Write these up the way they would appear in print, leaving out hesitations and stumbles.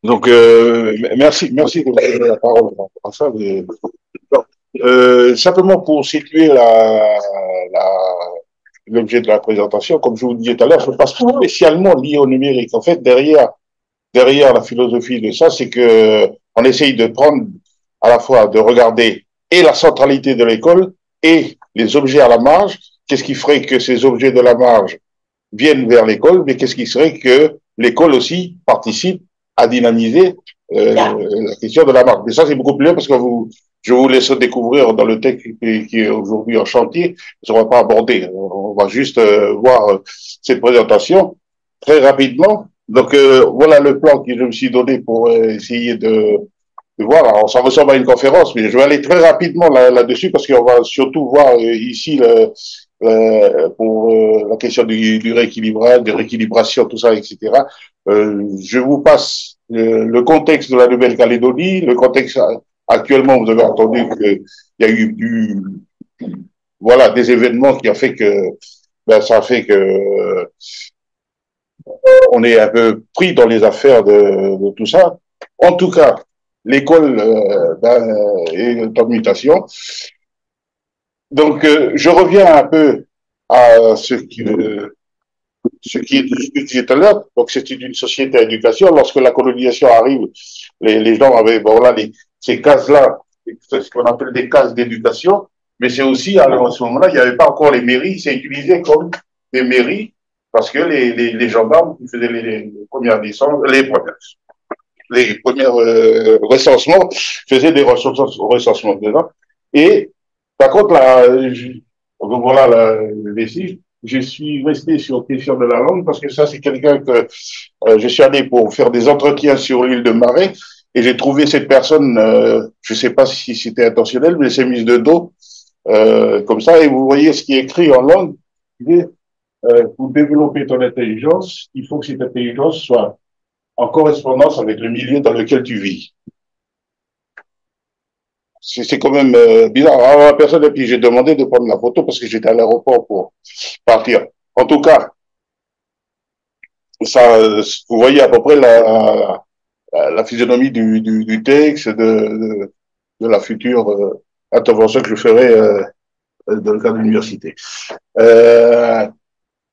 Donc, merci de me donner la parole par rapport à ça. Simplement pour situer l'objet de la présentation, comme je vous disais tout à l'heure, ce n'est pas spécialement lié au numérique. En fait, derrière la philosophie de ça, c'est que on essaye de prendre à la fois de regarder et la centralité de l'école et les objets à la marge. Qu'est-ce qui ferait que ces objets de la marge viennent vers l'école, mais qu'est-ce qui serait que l'école aussi participe à dynamiser la question de la marque. Mais ça, c'est beaucoup plus bien parce que je vous laisse découvrir dans le texte qui est aujourd'hui en chantier. On ne va pas aborder. On va juste voir cette présentation très rapidement. Donc, voilà le plan que je me suis donné pour essayer de voir. Alors, ça ressemble à une conférence, mais je vais aller très rapidement là-dessus parce qu'on va surtout voir ici pour la question du rééquilibrage, de rééquilibration, tout ça, etc. Je vous passe le contexte de la Nouvelle-Calédonie, le contexte actuellement, vous avez entendu qu'il y a eu voilà, des événements qui ont fait que ben, ça a fait que on est un peu pris dans les affaires de tout ça. En tout cas, l'école ben, est en mutation. Donc, je reviens un peu à ce qui est discuté tout à l'heure. Donc, c'est une société à éducation. Lorsque la colonisation arrive, les gens avaient, bon, là, ces cases-là, c'est ce qu'on appelle des cases d'éducation. Mais c'est aussi, alors, à ce moment-là, il n'y avait pas encore les mairies. C'est utilisé comme des mairies parce que les gendarmes qui faisaient les premières naissances, les premiers recensements faisaient des recensements dedans. Et par contre, voilà les signes. Je suis resté sur question de la langue parce que ça, c'est quelqu'un que je suis allé pour faire des entretiens sur l'île de Marais et j'ai trouvé cette personne, je ne sais pas si c'était intentionnel, mais c'est mise de dos comme ça. Et vous voyez ce qui est écrit en langue. Pour développer ton intelligence, il faut que cette intelligence soit en correspondance avec le milieu dans lequel tu vis. C'est quand même bizarre. Alors, la personne à qui j'ai demandé de prendre la photo parce que j'étais à l'aéroport pour partir. En tout cas, ça, vous voyez à peu près la physionomie du texte, de la future intervention que je ferai dans le cadre de l'université. Euh,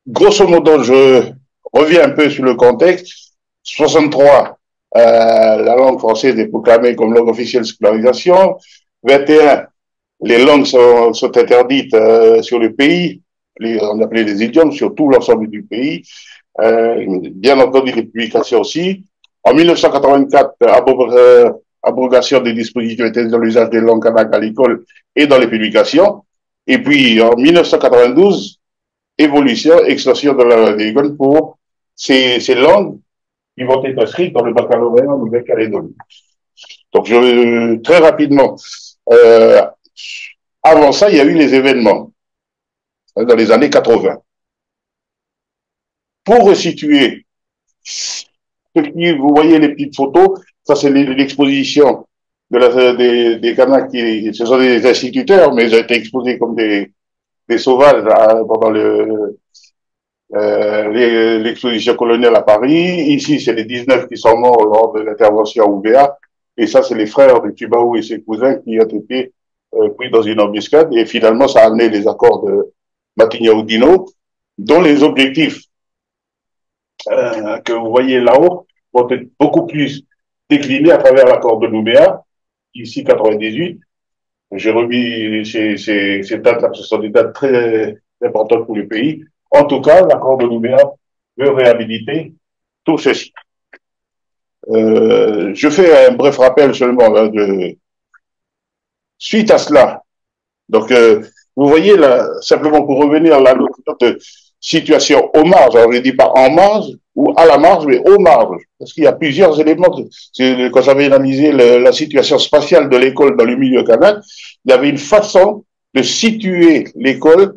Grosso modo, je reviens un peu sur le contexte. 63, la langue française est proclamée comme langue officielle de scolarisation. 21, les langues sont interdites sur le pays, on appelait les idiomes, sur tout l'ensemble du pays. Bien entendu, les publications aussi. En 1984, abrogation des dispositions interdisant l'usage des langues kanak à l'école et dans les publications. Et puis, en 1992, évolution, extension de la l'école pour ces langues qui vont être inscrites dans le baccalauréat en Nouvelle-Calédonie. Donc, très rapidement, euh, avant ça, il y a eu les événements dans les années 80. Pour resituer, vous voyez les petites photos, ça c'est l'exposition des Kanaks, ce sont des instituteurs, mais ils ont été exposés comme des sauvages pendant l'exposition coloniale à Paris. Ici, c'est les 19 qui sont morts lors de l'intervention à Ouvéa. Et ça, c'est les frères de Tubaou et ses cousins qui ont été pris dans une embuscade. Et finalement, ça a amené les accords de Matignon-Oudinot, dont les objectifs que vous voyez là-haut vont être beaucoup plus déclinés à travers l'accord de Nouméa, ici 98. J'ai remis ces dates-là, ce sont des dates très importantes pour le pays. En tout cas, l'accord de Nouméa veut réhabiliter tout ceci. Je fais un bref rappel seulement suite à cela. Donc, vous voyez là, simplement pour revenir à notre situation aux marges, alors je ne dis pas en marge ou à la marge, mais aux marges, parce qu'il y a plusieurs éléments. Quand j'avais analysé la situation spatiale de l'école dans le milieu kanak, il y avait une façon de situer l'école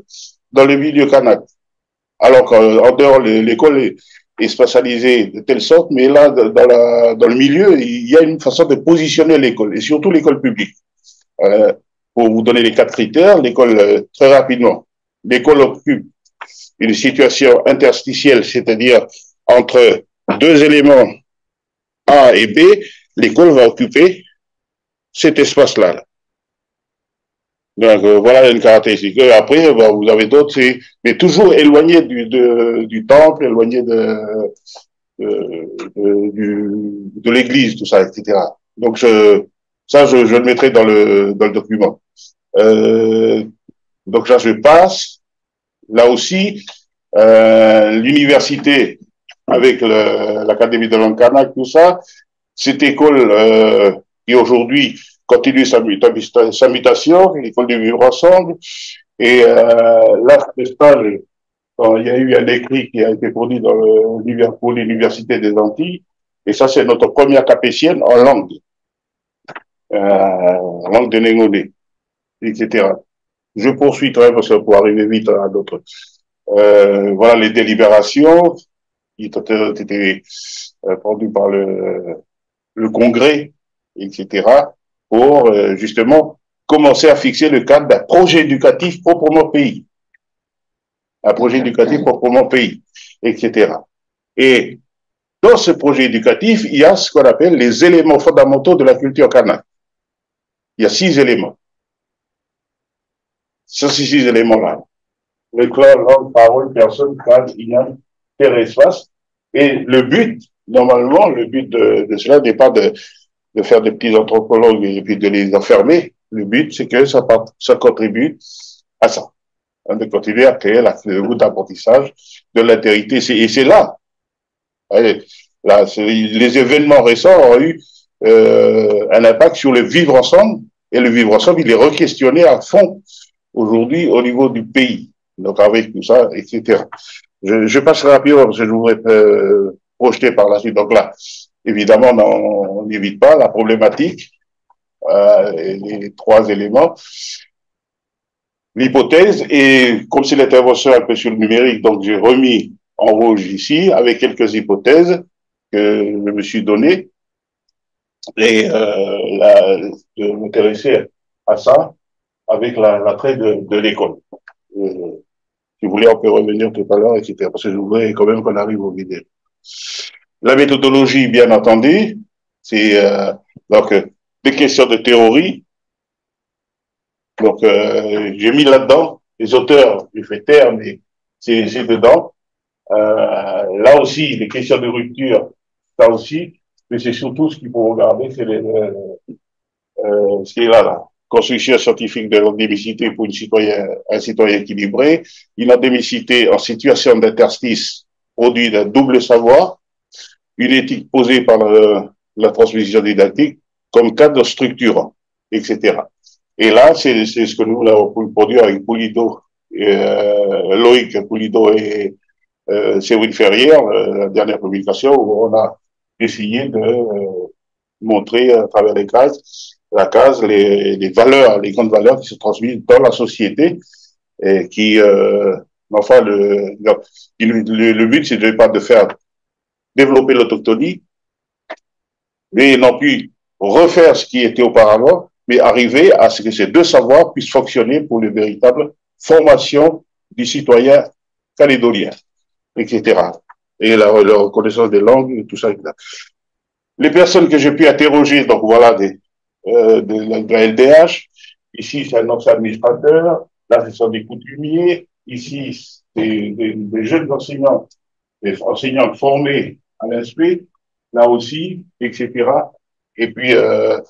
dans le milieu kanak. Alors qu'en dehors, l'école est spatialisée de telle sorte, mais là, dans le milieu, il y a une façon de positionner l'école, et surtout l'école publique. Euh, pour vous donner les 4 critères, l'école, très rapidement, l'école occupe une situation interstitielle, c'est-à-dire entre deux éléments A et B, l'école va occuper cet espace-là. Donc, voilà une caractéristique. Et après, vous avez d'autres, mais toujours éloigné du temple, éloigné de l'église, tout ça, etc. Donc, je le mettrai dans le document. Euh, donc là, je passe. Là aussi, l'université avec l'Académie de Lankana, tout ça, cette école qui aujourd'hui continue sa mutation, l'école de vivre ensemble. Et là, ce stage, il y a eu un écrit qui a été produit pour l'Université des Antilles. Et ça, c'est notre première capétienne en langue de Négoné, etc. Je poursuis très parce que pour arriver vite à d'autres. Voilà les délibérations qui ont été produites par le Congrès, etc., pour justement commencer à fixer le cadre d'un projet éducatif proprement pays. Un projet éducatif proprement pays, etc. Et dans ce projet éducatif, il y a ce qu'on appelle les éléments fondamentaux de la culture kanak. Il y a 6 éléments. Ces 6 éléments-là. Le clan, langue, parole, personne, cadre, igname, terre, espace. Et le but, normalement, le but de cela n'est pas de faire des petits anthropologues et puis de les enfermer. Le but, c'est que ça contribue à ça. Hein, de continuer à créer le goût d'apprentissage de l'altérité. Et c'est là. Là, les événements récents ont eu un impact sur le vivre ensemble. Et le vivre ensemble, il est re-questionné à fond aujourd'hui au niveau du pays. Donc avec tout ça, etc. Je passerai rapidement parce que je voudrais projeter par la suite. Donc là, évidemment, on n'évite pas la problématique, les 3 éléments. L'hypothèse, et comme c'est l'intervention un peu sur le numérique, donc j'ai remis en rouge ici avec quelques hypothèses que je me suis données et de m'intéresser à ça avec l'attrait de l'école. Si vous voulez, on peut revenir tout à l'heure, etc. Parce que je voudrais quand même qu'on arrive aux vidéos. La méthodologie, bien entendu, c'est donc des questions de théorie. Donc, j'ai mis là-dedans les auteurs, j'ai fait taire, mais c'est dedans. Là aussi, les questions de rupture, ça aussi, mais c'est surtout ce qu'il faut regarder, c'est ce qui est là. Construction scientifique de l'endémicité pour un citoyen équilibré, une endémicité en situation d'interstice produit d'un double savoir, une éthique posée par la transmission didactique comme cadre structurant, etc. Et là, c'est ce que nous avons produit avec Poulido, Loïc Poulido et Séverine Ferrière, la dernière publication, où on a essayé de montrer à travers la case, les valeurs, les grandes valeurs qui se transmettent dans la société et qui, enfin, le but, c'est de pas de faire développer l'autochtonie, mais non plus refaire ce qui était auparavant, mais arriver à ce que ces 2 savoirs puissent fonctionner pour une véritable formation du citoyen calédonien, etc. Et la reconnaissance des langues, tout ça, etc. Les personnes que j'ai pu interroger, donc voilà, de la LDH, ici c'est un ancien administrateur, là ce sont des coutumiers, ici c'est des jeunes enseignants, des enseignants formés à l'INSPE, là aussi, etc. Et puis là,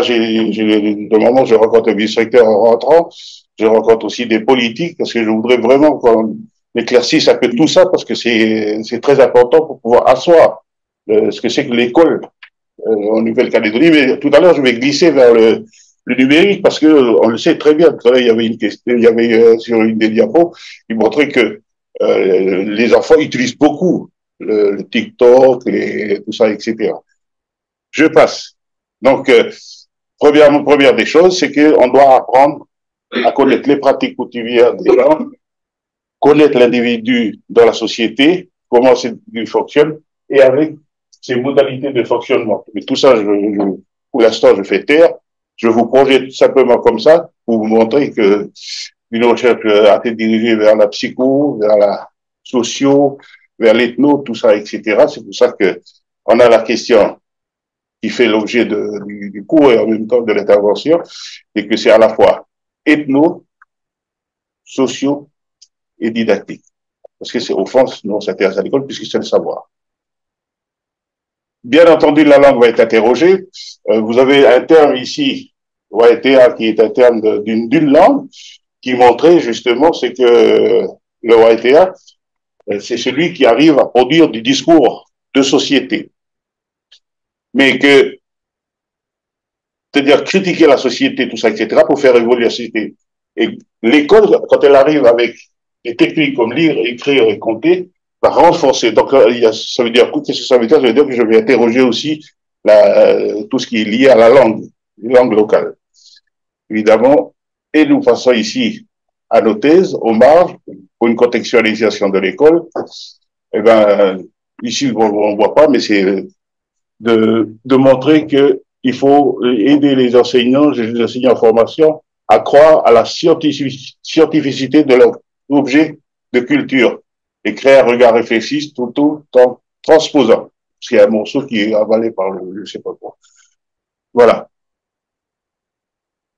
de moment, je rencontre le vice-recteur en rentrant, je rencontre aussi des politiques, parce que je voudrais vraiment qu'on éclaircisse un peu tout ça, parce que c'est très important pour pouvoir asseoir ce que c'est que l'école en Nouvelle-Calédonie. Mais tout à l'heure, je vais glisser vers le numérique, parce que on le sait très bien. Tout à l'heure, il y avait une question, il y avait sur une des diapos, qui montrait que les enfants utilisent beaucoup le TikTok et tout ça, etc. Je passe. Donc, première des choses, c'est qu'on doit apprendre à connaître les pratiques coutumières des gens, connaître l'individu dans la société, comment il fonctionne, et avec ses modalités de fonctionnement. Mais tout ça, pour l'instant, je fais taire. Je vous projette simplement comme ça pour vous montrer que une recherche a été dirigée vers la psycho, vers la socio, vers l'ethno, tout ça, etc. C'est pour ça que on a la question qui fait l'objet du cours et en même temps de l'intervention, c'est que c'est à la fois ethno, socio et didactique. Parce que c'est au fond, nous, on s'intéresse à l'école puisque c'est le savoir. Bien entendu, la langue va être interrogée. Vous avez un terme ici, YTA, qui est un terme d'une langue, qui montrait justement, c'est que le YTA, c'est celui qui arrive à produire du discours de société. Mais que, c'est-à-dire critiquer la société, tout ça, etc., pour faire évoluer la société. Et l'école, quand elle arrive avec des techniques comme lire, écrire et compter, va renforcer. Donc, ça veut dire, qu'est-ce que ça veut dire? Ça veut dire que je vais interroger aussi tout ce qui est lié à la langue locale. Évidemment, et nous passons ici à nos thèses, aux marges, pour une contextualisation de l'école. Eh ben, ici, on ne voit pas, mais c'est de montrer que il faut aider les enseignants en formation à croire à la scientificité de leur objet de culture et créer un regard réflexiste tout en transposant. C'est un morceau qui est avalé par le je sais pas quoi. Voilà.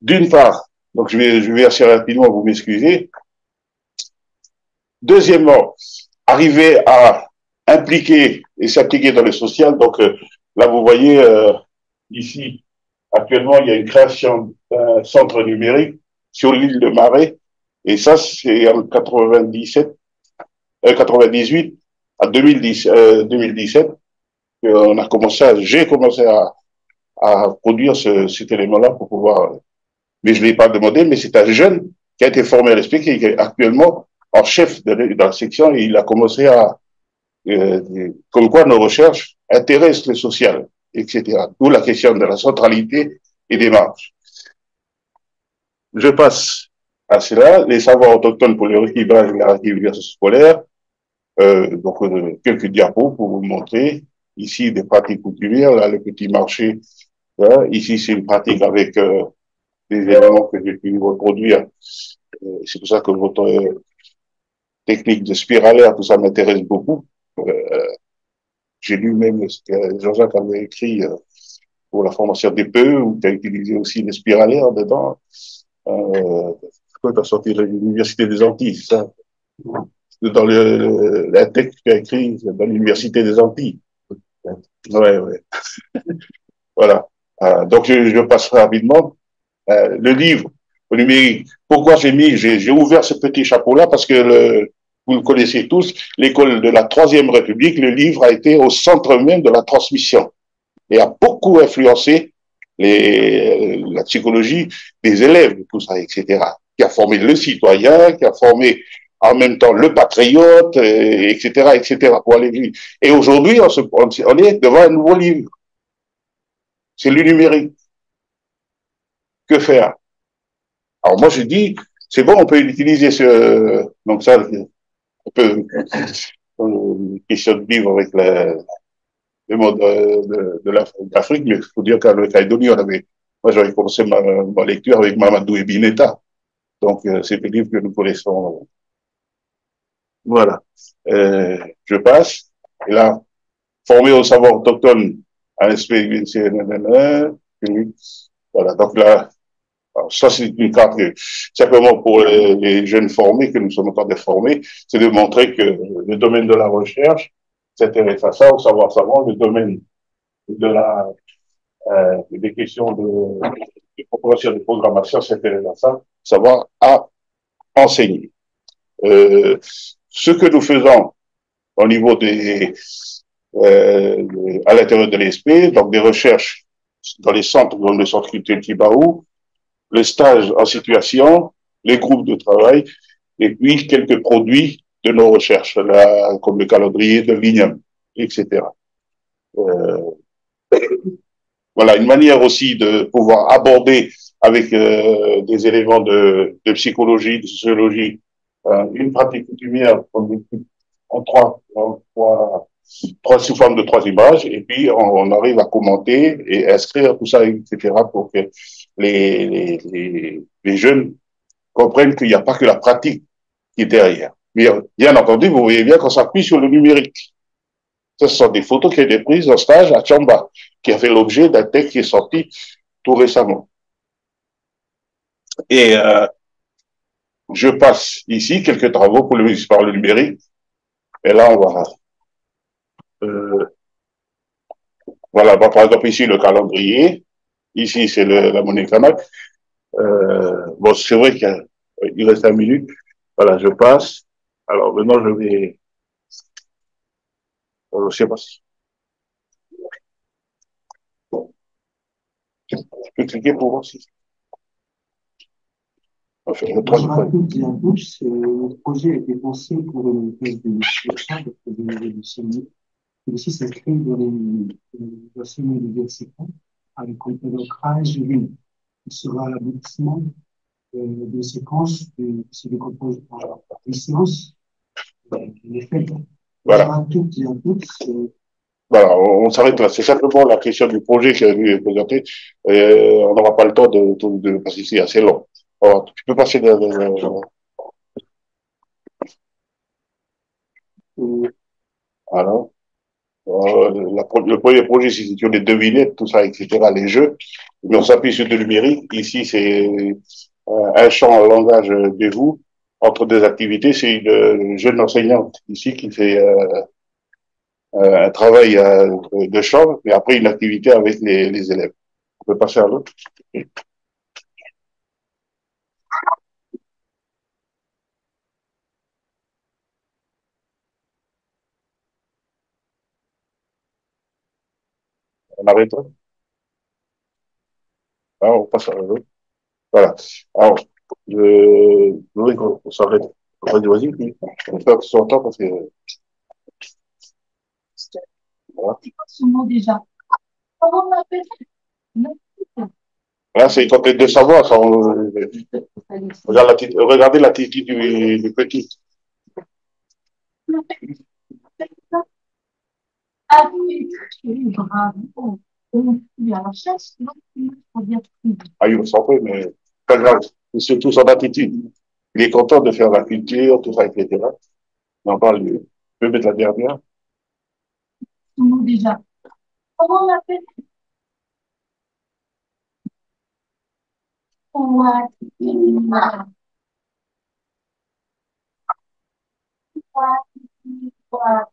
D'une part, donc je vais assez rapidement, vous m'excuser. Deuxièmement, arriver à impliquer et s'appliquer dans le social. Donc là, vous voyez ici, actuellement, il y a une création d'un centre numérique sur l'île de Marais. Et ça, c'est en 98 à 2017 qu'on a j'ai commencé à produire cet élément-là pour pouvoir, mais je ne l'ai pas demandé, mais c'est un jeune qui a été formé à l'esprit, qui est actuellement en chef de la section et il a commencé comme quoi nos recherches intéressent le social, etc. D'où la question de la centralité et des marges. Je passe à cela, les savoirs autochtones pour le rééquilibrage et la réactivation scolaire. Quelques diapos pour vous montrer. Ici, des pratiques coutumières, là, le petit marché. Là. Ici, c'est une pratique avec des éléments que j'ai pu reproduire. C'est pour ça que votre technique de spiralaire, tout ça m'intéresse beaucoup. J'ai lu même ce que Jean-Jacques avait écrit pour la formation des PE, où tu as utilisé aussi les spiralaires dedans. Tu as sorti l'Université des Antilles, c'est ça? Dans la texte que tu as écrit dans l'Université des Antilles. Ouais, ouais. Voilà. Donc, je passerai rapidement. Le livre au numérique. Pourquoi j'ai ouvert ce petit chapeau-là? Parce que vous le connaissez tous, l'école de la Troisième République, le livre a été au centre même de la transmission et a beaucoup influencé la psychologie des élèves, tout ça, etc. Qui a formé le citoyen, qui a formé en même temps le patriote, etc., etc. Pour aller. Et aujourd'hui, on est devant un nouveau livre. C'est le numérique. Que faire? Alors moi, je dis, c'est bon, on peut utiliser donc ça, on peut, question de vivre avec le monde de l'Afrique, mais il faut dire qu'à Calédonie, moi j'avais commencé ma lecture avec Mamadou Ebineta. Donc, c'est le livre que nous connaissons. Voilà. Je passe. Et là, formé au savoir autochtone à l'esprit voilà. Donc là, alors ça, c'est une carte simplement pour les jeunes formés que nous sommes en train de former, c'est de montrer que le domaine de la recherche s'intéresse à ça, au savoir, le domaine des questions de compréhension de programmation s'intéresse à ça, savoir à enseigner. Ce que nous faisons au niveau à l'intérieur de l'ESP, donc des recherches dans les centres comme le centre culturel Tibaou, le stage en situation, les groupes de travail, et puis quelques produits de nos recherches, là, comme le calendrier de l'INEM, etc. Voilà, une manière aussi de pouvoir aborder avec des éléments de psychologie, de sociologie, une pratique coutumière en sous forme de trois images, et puis on arrive à commenter et inscrire tout ça, etc., pour que les jeunes comprennent qu'il n'y a pas que la pratique qui est derrière. Mais bien entendu, vous voyez bien qu'on s'appuie sur le numérique. Ce sont des photos qui ont été prises en stage à Tchamba, qui a fait l'objet d'un texte qui est sorti tout récemment. Et je passe ici quelques travaux pour le ministère du numérique. Et là, on va euh, voilà, par exemple, ici, le calendrier. Ici, c'est la monnaie Kanak. Bon, c'est vrai qu'il reste 1 minute. Voilà, je passe. Alors, maintenant, je vais, je sais pas si je peux cliquer pour voir si, enfin, le Bonjour à 3. toutes et à tous. Le projet a été pensé pour une thèse de chercheur de de CNI, et aussi s'inscrit dans la semaine de VSECO avec un cadrage lui. Il sera l'aboutissement d'une séquence qui se décompose en licence et faits. Bonjour Voilà. à toutes et à tous. Voilà, on s'arrête là. C'est simplement la question du projet qui a été présenté. On n'aura pas le temps parce que c'est assez long. Alors, tu peux passer voilà. Le premier projet, c'est sur les devinettes, tout ça, etc., les jeux. Mais on s'appuie sur le numérique. Ici, c'est un champ en langage de vous entre deux activités. C'est une jeune enseignante ici qui fait un travail de champ, mais après une activité avec les élèves. On peut passer à l'autre. On arrête là. Ah, on passe à l'autre. Voilà. Alors, je voudrais qu'on s'arrête. Vas-y, puis on fait son temps parce que voilà. Son nom déjà. Comment on l'appelle? Là, c'est quand de savoir. Ça, regardez l'attitude du petit. Ah oui, bravo. On est à la chasse, donc il faut dire plus. Ah, il s'en fait, mais pas grave. C'est surtout son attitude. Il est content de faire la culture, tout ça, etc. On en parle. Je peux mettre la dernière. Son nom déjà. Comment on l'appelle? Ouattara. Ouattara.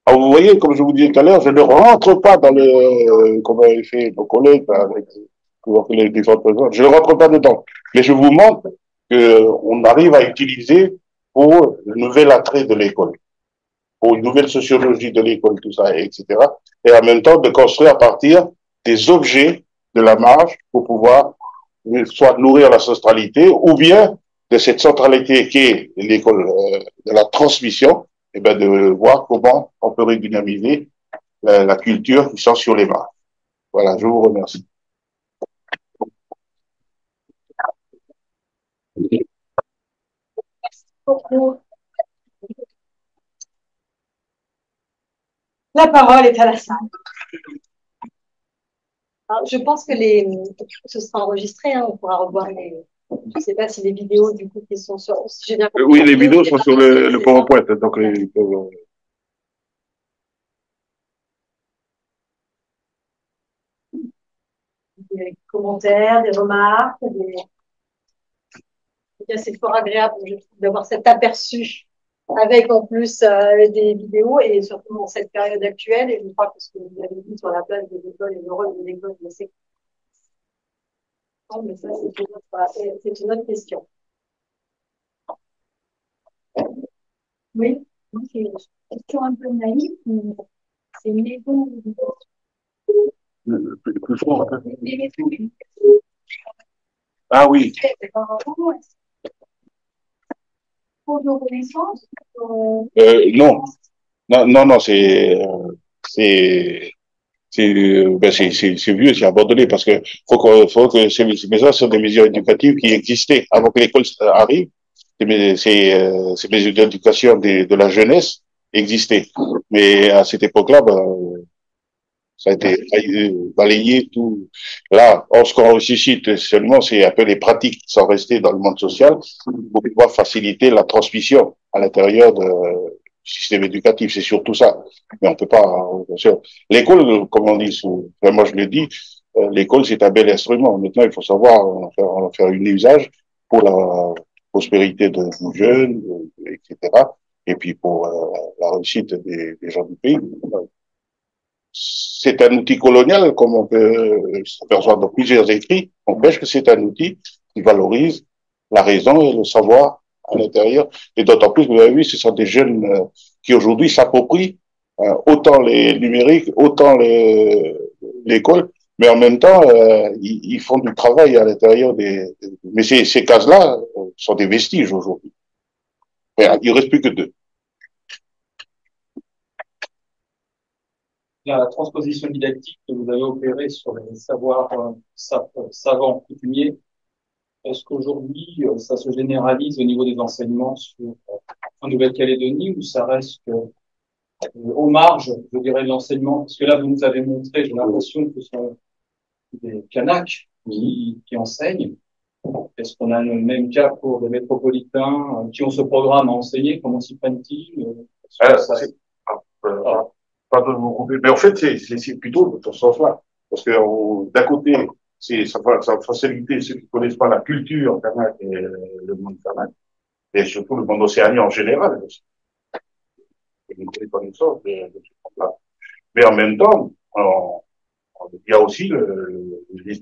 Alors, vous voyez, comme je vous disais tout à l'heure, je ne rentre pas dans comme avaient fait nos collègues, avec les différentes personnes. Je ne rentre pas dedans. Mais je vous montre qu'on arrive à utiliser pour le nouvel attrait de l'école, pour une nouvelle sociologie de l'école, tout ça, etc. Et en même temps, de construire à partir des objets de la marge pour pouvoir soit nourrir la centralité ou bien de cette centralité qui est l'école de la transmission, et ben de voir comment on peut redynamiser la culture qui sont sur les marges. Voilà, je vous remercie. La parole est à la salle. Alors, je pense que ce sera enregistré, hein, on pourra revoir les. Je ne sais pas si les vidéos du coup qui sont sur. Si j'ai bien compris, Oui, les vidéos sont sur le PowerPoint, donc ils peuvent. Des commentaires, des remarques, des. C'est fort agréable, je trouve, d'avoir cet aperçu avec en plus des vidéos et surtout dans cette période actuelle. Et je crois que ce que vous avez dit sur la place de l'école et le rôle de l'école, c'est. Mais ça, c'est une autre question. Oui, c'est une question un peu naïve, mais c'est une maison. Plus fort, hein. Des maisons. Ah oui. Pour nos connaissances, Non, non, non, non, c'est, c'est vieux, c'est abandonné parce que faut que ces maisons sont des mesures éducatives qui existaient avant que l'école arrive. Ces mesures d'éducation de la jeunesse existaient. Mais à cette époque-là, ben, Ça a été balayé, tout. Là, ce qu'on ressuscite seulement, c'est un peu les pratiques qui sont restées dans le monde social pour pouvoir faciliter la transmission à l'intérieur du système éducatif. C'est surtout ça. Mais on peut pas, bien sûr. L'école, comme on dit, moi je le dis, l'école c'est un bel instrument. Maintenant, il faut savoir en faire un usage pour la prospérité de nos jeunes, etc. Et puis pour la réussite des gens du pays. C'est un outil colonial, comme on peut s'apercevoir dans plusieurs écrits. On pêche que c'est un outil qui valorise la raison et le savoir à l'intérieur. Et d'autant plus, vous avez vu, ce sont des jeunes qui aujourd'hui s'approprient autant les numériques, autant l'école, mais en même temps, ils font du travail à l'intérieur des... Mais ces cases-là sont des vestiges aujourd'hui. Il ne reste plus que deux. La transposition didactique que vous avez opérée sur les savoirs savants coutumiers, est-ce qu'aujourd'hui ça se généralise au niveau des enseignements en Nouvelle-Calédonie ou ça reste aux marges, je dirais, de l'enseignement? Parce que là, vous nous avez montré, j'ai l'impression que ce sont des Kanaks qui enseignent. Est-ce qu'on a le même cas pour des métropolitains qui ont ce programme à enseigner? Comment s'y prennent-ils? Pardon de vous couper, mais en fait, c'est plutôt dans ce sens-là. Parce que d'un côté, ça va faciliter ceux qui ne connaissent pas la culture kanak et le monde kanak, et surtout le monde océanien en général. Une connaissance de ce monde-là. Mais en même temps, il y a aussi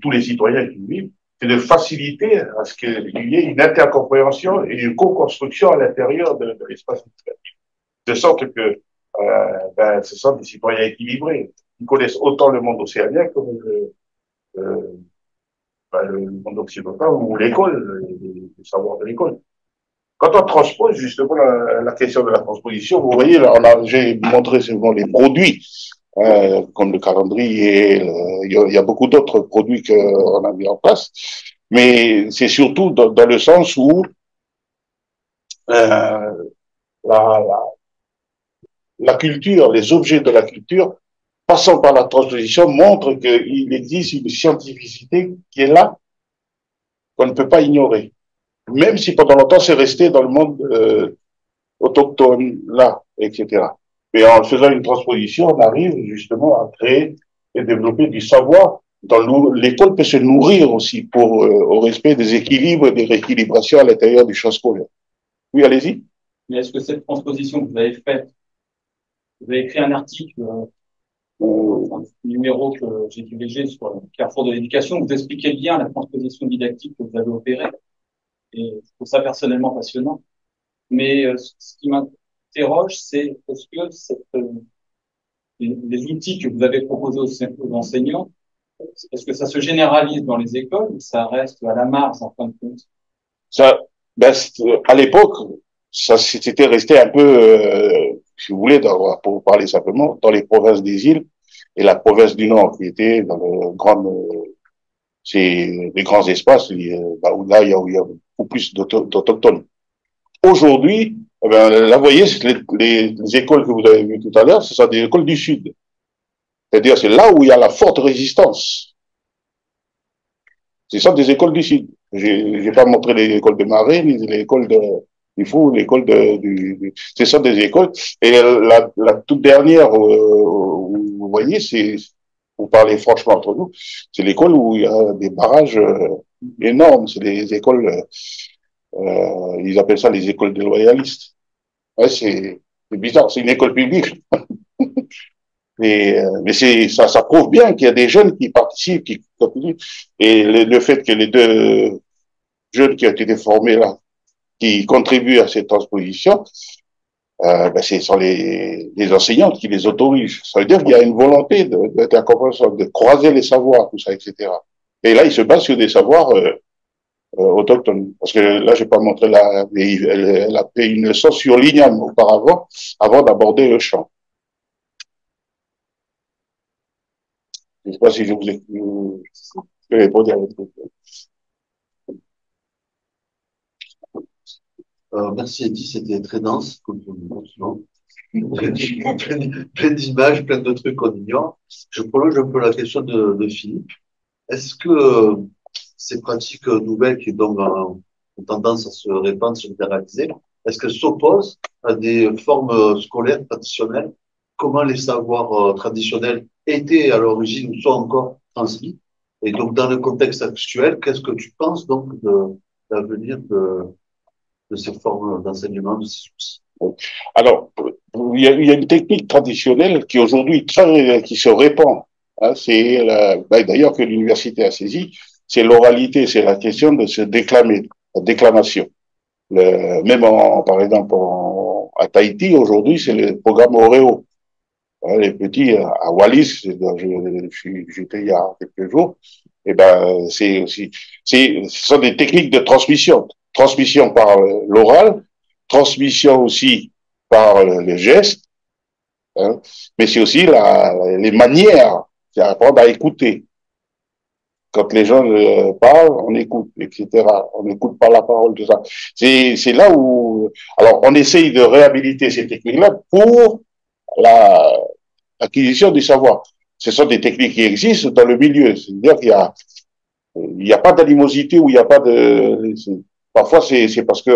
tous les citoyens qui vivent, c'est de faciliter à ce qu'il y ait une intercompréhension et une co-construction à l'intérieur de l'espace éducatif. De sorte que ce sont des citoyens équilibrés. Ils connaissent autant le monde océanien que le monde occidental ou l'école, le savoir de l'école. Quand on transpose justement la question de la transposition, vous voyez, là, j'ai montré seulement les produits, comme le calendrier, il y a beaucoup d'autres produits qu'on a mis en place, mais c'est surtout dans le sens où la, la culture, les objets de la culture, passant par la transposition, montrent qu'il existe une scientificité qui est là, qu'on ne peut pas ignorer. Même si pendant longtemps c'est resté dans le monde autochtone, là, etc. Et en faisant une transposition, on arrive justement à créer et développer du savoir. L'école peut se nourrir aussi au respect des équilibres et des rééquilibrations à l'intérieur du champ scolaire. Oui, allez-y. Mais est-ce que cette transposition que vous avez faite, vous avez écrit un article, un numéro que j'ai dirigé sur le carrefour de l'éducation, vous expliquez bien la transposition didactique que vous avez opérée. Et je trouve ça personnellement passionnant. Mais ce qui m'interroge, c'est est-ce que les outils que vous avez proposés aux enseignants, est-ce que ça se généralise dans les écoles ou ça reste à la marge en fin de compte? Ça, à l'époque, ça c'était resté un peu, si vous voulez, pour parler simplement, dans les provinces des îles et la province du Nord, qui était dans c'est les grands espaces, où là il y a beaucoup plus d'autochtones. Aujourd'hui, là, vous voyez, les écoles que vous avez vues tout à l'heure, ce sont des écoles du Sud. C'est-à-dire, c'est là où il y a la forte résistance. Ce sont des écoles du Sud. J'ai pas montré les écoles de Marais, ni les écoles du Fou, l'école ce sont des écoles. Et la toute dernière, vous voyez, vous parlez franchement entre nous, c'est l'école où il y a des barrages énormes. C'est des écoles, ils appellent ça les écoles des loyalistes. Ouais, c'est bizarre, c'est une école publique. Mais ça prouve bien qu'il y a des jeunes qui participent, qui continuent. Et le fait que les deux jeunes qui ont été formés là, qui contribuent à cette transposition, ce sont les enseignantes qui les autorisent. Ça veut dire qu'il y a une volonté d'intercompréhension, de croiser les savoirs, tout ça, etc. Et là, ils se basent sur des savoirs autochtones. Parce que là, j'ai pas montré elle a fait une leçon sur l'igname auparavant, avant d'aborder le chant. Je ne sais pas si je vous ai répondu à votre question. Merci Eddie, c'était très dense comme formulation. plein d'images, plein de trucs qu'on ignore. Je prolonge un peu la question de Philippe. Est-ce que ces pratiques nouvelles qui donc ont tendance à se répandre, se généraliser, est-ce qu'elles s'opposent à des formes scolaires traditionnelles? Comment les savoirs traditionnels étaient à l'origine ou sont encore transmis? Et donc, dans le contexte actuel, qu'est-ce que tu penses donc de l'avenir de ces formes d'enseignement, de ces outils? Alors, il y a une technique traditionnelle qui aujourd'hui qui se répand. Hein, c'est d'ailleurs que l'université a saisi, c'est l'oralité, c'est la question de se déclamer, la déclamation. Même par exemple à Tahiti aujourd'hui, c'est le programme Oreo. Hein, les petits à Wallis, j'étais il y a quelques jours, et ben c'est aussi, ce sont des techniques de transmission par l'oral, transmission aussi par le geste, hein, mais c'est aussi les manières, c'est apprendre à écouter. Quand les gens parlent, on écoute, etc. On n'écoute pas la parole, tout ça. C'est là où, alors, on essaye de réhabiliter ces techniques-là pour l'acquisition du savoir. Ce sont des techniques qui existent dans le milieu. C'est-à-dire il y a pas d'animosité ou il n'y a pas de, parfois c'est parce que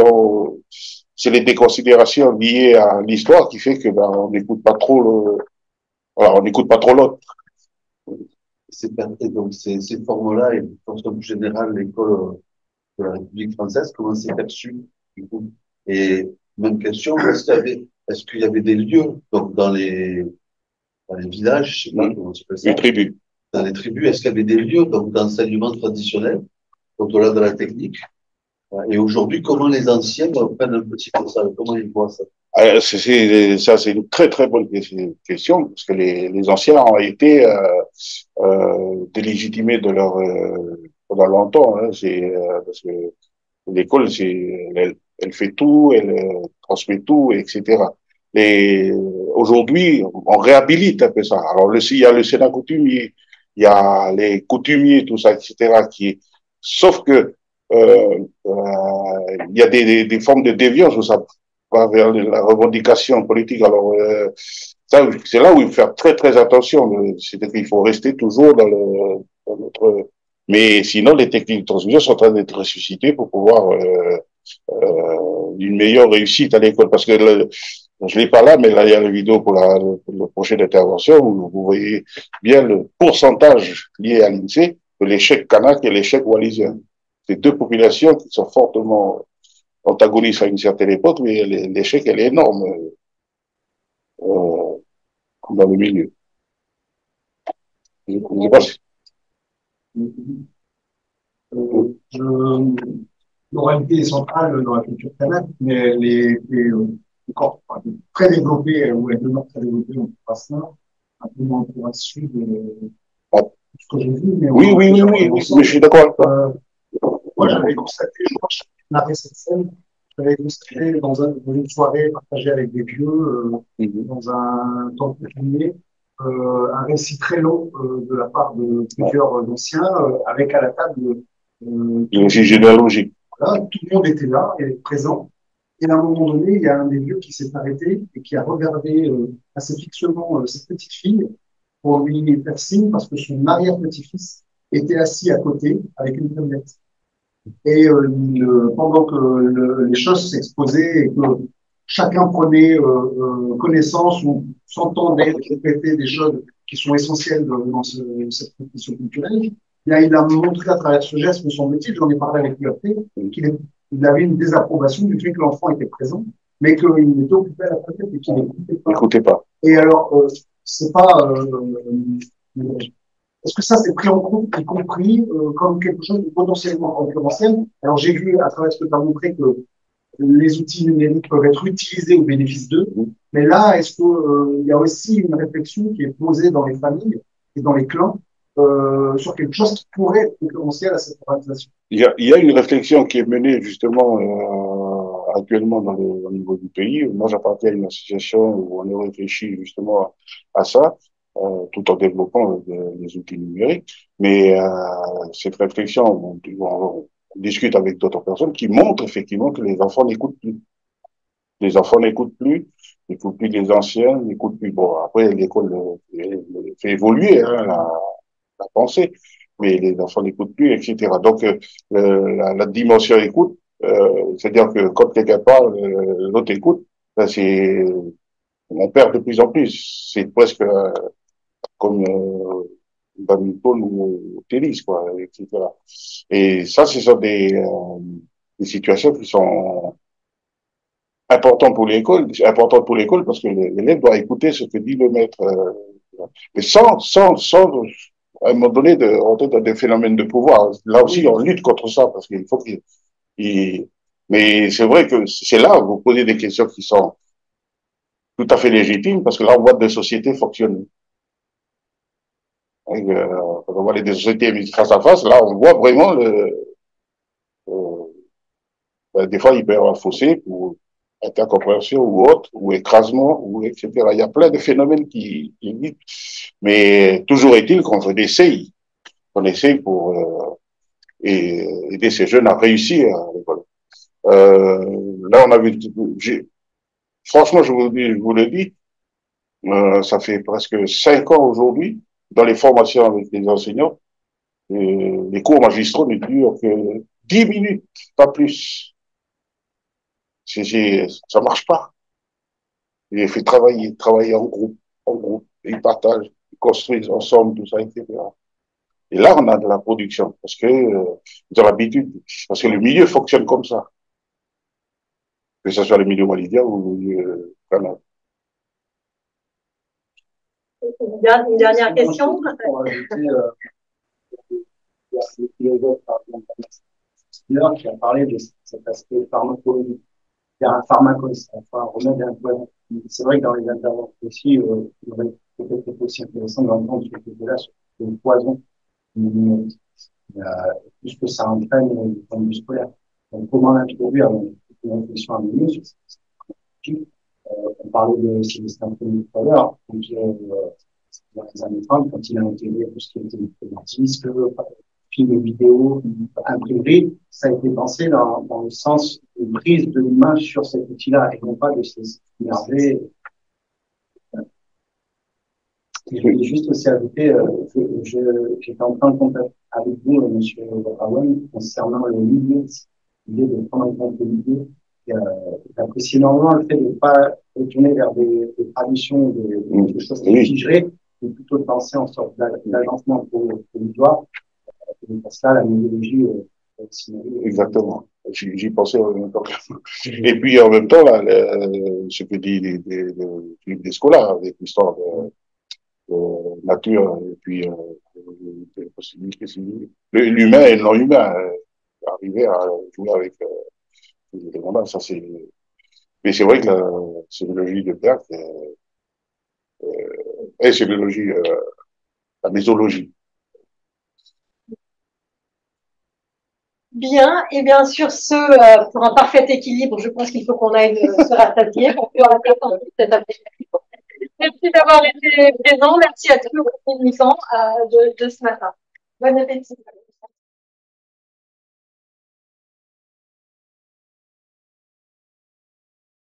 c'est les déconsidérations liées à l'histoire qui fait que, ben, on n'écoute pas trop voilà, on n'écoute pas trop l'autre. Et donc, ces formes-là, et de façon plus générale, l'école de la République française, comment c'est perçu, du coup? Et même question, est-ce qu'il y avait des lieux, donc dans les villages, je sais pas comment tu appelles ça. Les tribus. Dans les tribus, est-ce qu'il y avait des lieux, donc, d'enseignement traditionnel, au-delà de la technique? Et aujourd'hui, comment les anciens prennent un petit peu ça? Comment ils voient ça? Ça, c'est une très très bonne question parce que les anciens ont été délégitimés de leur pendant longtemps. Hein, parce que l'école, elle fait tout, elle transmet tout, etc. Et aujourd'hui, on réhabilite un peu ça. Alors il y a le Sénat coutumier, il y a les coutumiers, tout ça, etc. Sauf que il y a des formes de déviance où ça va vers la revendication politique. Alors, c'est là où il faut faire très, très attention. C'est-à-dire qu'il faut rester toujours dans notre... Mais sinon, les techniques de transmission sont en train d'être ressuscitées pour pouvoir une meilleure réussite à l'école. Parce que je l'ai pas là, mais là, il y a la vidéo pour la prochaine intervention où vous voyez bien le pourcentage lié à l'INSEE de l'échec kanak et l'échec wallisien. C'est deux populations qui sont fortement antagonistes à une certaine époque, mais l'échec, elle est énorme euh, dans le milieu. Je sais pas si... L'oralité est centrale dans la culture kanak, mais elle est encore très développée, ou elle demeure très développée en bassin, un peu moins pour la suite de ce que j'ai vu. Mais oui, je suis d'accord avec toi. Moi, j'avais constaté, je crois que j'ai narré cette scène, j'avais constaté dans une soirée partagée avec des vieux, dans un temple coutumier, un récit très long de la part de plusieurs anciens, avec à la table une généalogie. voilà, tout le monde était là et présent. Et à un moment donné, il y a un des vieux qui s'est arrêté et qui a regardé assez fixement cette petite fille pour lui faire signe parce que son arrière-petit-fils était assis à côté avec une tablette. Et pendant que les choses s'exposaient et que chacun prenait connaissance ou s'entendait répéter des choses qui sont essentielles dans cette compétition culturelle, là, il a montré à travers ce geste, me semble-t-il, j'en ai parlé avec lui après, qu'il avait une désapprobation du fait que l'enfant était présent, mais qu'il était occupé à la tête et qu'il n'écoutait pas. Et alors, c'est pas... est-ce que ça, c'est pris en compte, y compris comme quelque chose de potentiellement concurrentiel? Alors, j'ai vu à travers ce que tu as montré que les outils numériques peuvent être utilisés au bénéfice d'eux, mais là, est-ce qu'il y a aussi une réflexion qui est posée dans les familles et dans les clans sur quelque chose qui pourrait être concurrentiel à cette organisation? Il y a une réflexion qui est menée justement actuellement au niveau du pays. Moi, j'appartiens à une association où on a réfléchi justement à ça, tout en développant les outils numériques. Mais cette réflexion, on discute avec d'autres personnes qui montrent effectivement que les enfants n'écoutent plus. Les enfants n'écoutent plus. n'écoute plus les anciens, n'écoute plus. Bon, après, l'école fait évoluer hein, la pensée, mais les enfants n'écoutent plus, etc. Donc, la dimension écoute, c'est-à-dire que quand quelqu'un parle, l'autre écoute, ben, on perd de plus en plus. C'est presque comme badminton ou au tennis, quoi, etc. Et ça, ce sont des situations qui sont importantes pour l'école parce que l'élève doit écouter ce que dit le maître. Mais sans, à un moment donné, rentrer dans des phénomènes de pouvoir. Là aussi, on lutte contre ça parce qu'il faut qu'il, mais c'est vrai que c'est là où vous posez des questions qui sont tout à fait légitimes parce que là, on voit des sociétés fonctionner. Quand on voit les sociétés mises face à face, là, on voit vraiment des fois, il peut y avoir fossé pour intercompréhension ou autre, ou écrasement, ou etc. Il y a plein de phénomènes qui existent. Mais toujours est-il qu'on essaye pour aider ces jeunes à réussir à l'école. Là, on a vu, franchement, je vous le dis, ça fait presque 5 ans aujourd'hui, dans les formations avec les enseignants, les cours magistraux ne durent que 10 minutes, pas plus. Ça marche pas. Il fait travailler en groupe, ils partagent, ils construisent ensemble, tout ça, etc. Et là, on a de la production, parce que ils ont l'habitude, parce que le milieu fonctionne comme ça, que ce soit le milieu walidien ou le milieu canal. Une dernière question. Pour ajouter, il y a le philosophe, par exemple, qui a parlé de cet aspect pharmacologique. Il y a un pharmacos, enfin, un remède à un poison. C'est vrai que dans les interventions aussi, il aurait peut-être été aussi intéressant d'entendre ce côté-là sur le poison. Tout ce que ça entraîne du point de vue scolaire. Donc, comment l'introduire une réflexion à mener sur cette on parlait de Célestin Foucault tout à l'heure, dans les années 30, quand il a intégré tout ce qui était le film vidéo, imprimerie, ça a été pensé dans le sens de prise de l'image sur cet outil-là et non pas de s'énerver. Je voulais juste aussi ajouter, j'étais en train de contact avec vous, monsieur Rawan, concernant le milieu, l'idée de prendre en compte le milieu. J'apprécie énormément le fait de ne pas retourner vers des traditions, des choses qui figeraient, mais plutôt de penser en sorte d'agencement provisoire. Et pour cela, la méthodologie exactement. J'y pensais en même temps. Et puis, en même temps, là, ce que dit des scolaires, avec l'histoire de nature, et puis l'humain et le non-humain, arriver à jouer avec les mandats, ça c'est. Mais c'est vrai que la sémiologie de Berck est sémiologie, la mésologie. Bien, et bien sur pour un parfait équilibre, je pense qu'il faut qu'on aille se rassasier pour pouvoir attendre cet après-midi. Merci d'avoir été présent, merci à tous nos communicants de ce matin. Bon appétit.